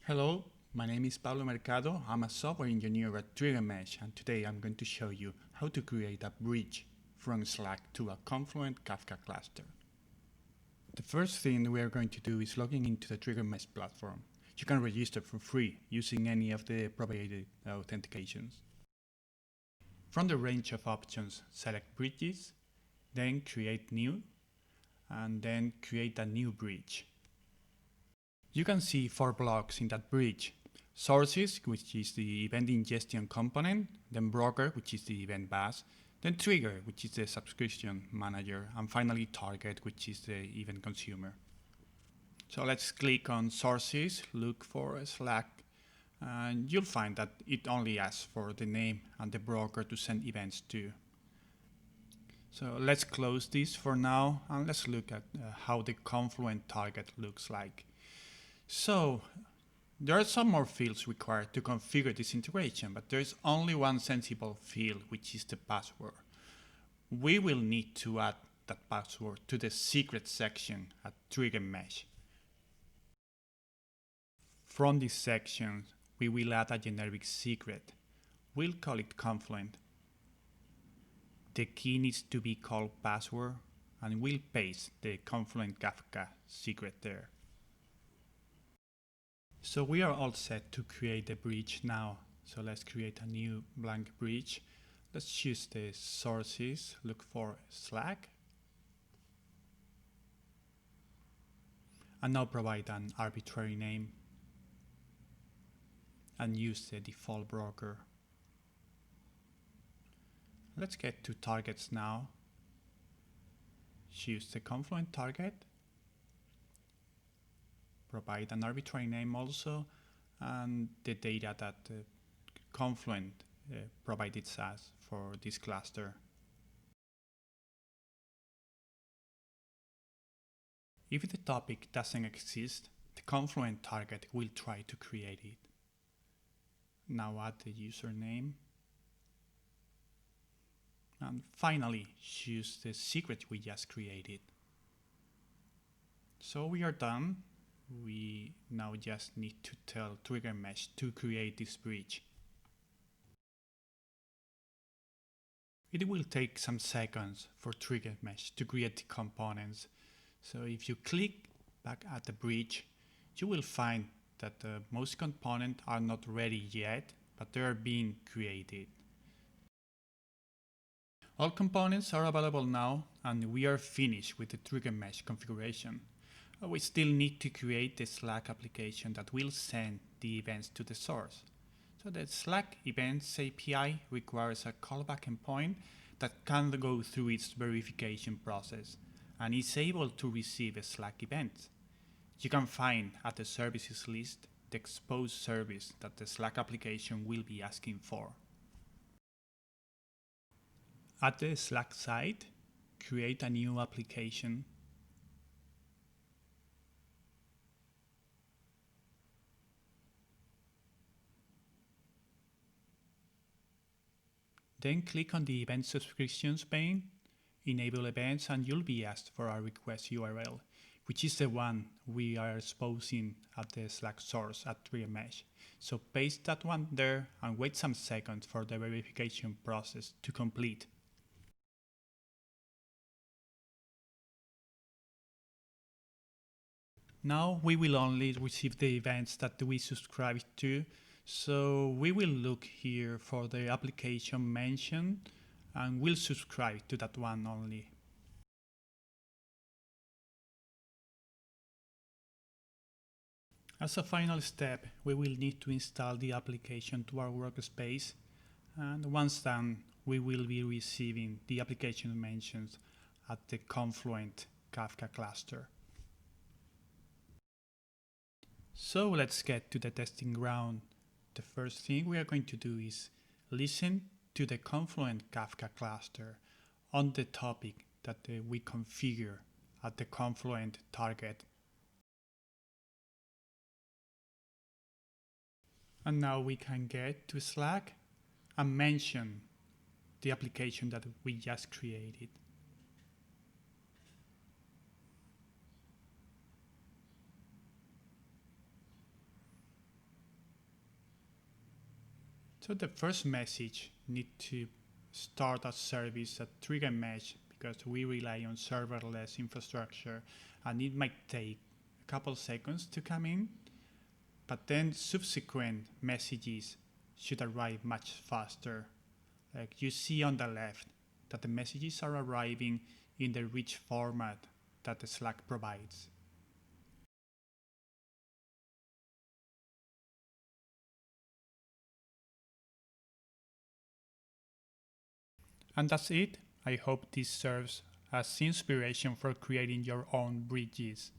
Hello, my name is Pablo Mercado. I'm a software engineer at TriggerMesh, and today I'm going to show you how to create a bridge from Slack to a Confluent Kafka cluster. The first thing we are going to do is logging into the TriggerMesh platform. You can register for free using any of the provided authentications. From the range of options, select bridges, then create new, and then create a new bridge. You can see 4 blocks in that bridge. Sources, which is the event ingestion component, then broker, which is the event bus, then trigger, which is the subscription manager, and finally target, which is the event consumer. So let's click on sources, look for Slack, and you'll find that it only asks for the name and the broker to send events to. So let's close this for now, and let's look at how the Confluent target looks like. So there are some more fields required to configure this integration, but there is only one sensible field, which is the password. We will need to add that password to the secret section at TriggerMesh. From this section, we will add a generic secret. We'll call it Confluent. The key needs to be called password, and we'll paste the Confluent Kafka secret there. So we are all set to create the bridge now. So let's create a new blank bridge. Let's choose the sources, look for Slack, and now provide an arbitrary name and use the default broker. Let's get to targets now. Choose the Confluent target, provide an arbitrary name also, and the data that Confluent provided us for this cluster. If the topic doesn't exist, the Confluent target will try to create it. Now add the username. And finally, choose the secret we just created. So we are done. We now just need to tell TriggerMesh to create this bridge. It will take some seconds for TriggerMesh to create the components. So if you click back at the bridge, you will find that most components are not ready yet, but they are being created. All components are available now, and we are finished with the TriggerMesh configuration. We still need to create the Slack application that will send the events to the source. So the Slack Events API requires a callback endpoint that can go through its verification process and is able to receive Slack events. You can find at the services list the exposed service that the Slack application will be asking for. At the Slack site, create a new application. Then click on the Event Subscriptions pane, enable events, and you'll be asked for a request URL, which is the one we are exposing at the Slack source at TriggerMesh. So paste that one there and wait some seconds for the verification process to complete. Now we will only receive the events that we subscribe to. So we will look here for the application mentioned and we'll subscribe to that one only. As a final step, we will need to install the application to our workspace, and once done, we will be receiving the application mentioned at the Confluent Kafka cluster. So let's get to the testing ground. The first thing we are going to do is listen to the Confluent Kafka cluster on the topic that we configure at the Confluent target. And now we can get to Slack and mention the application that we just created. So the first message need to start a service at TriggerMesh because we rely on serverless infrastructure and it might take a couple seconds to come in, but then subsequent messages should arrive much faster. Like you see on the left that the messages are arriving in the rich format that the Slack provides. And that's it. I hope this serves as inspiration for creating your own bridges.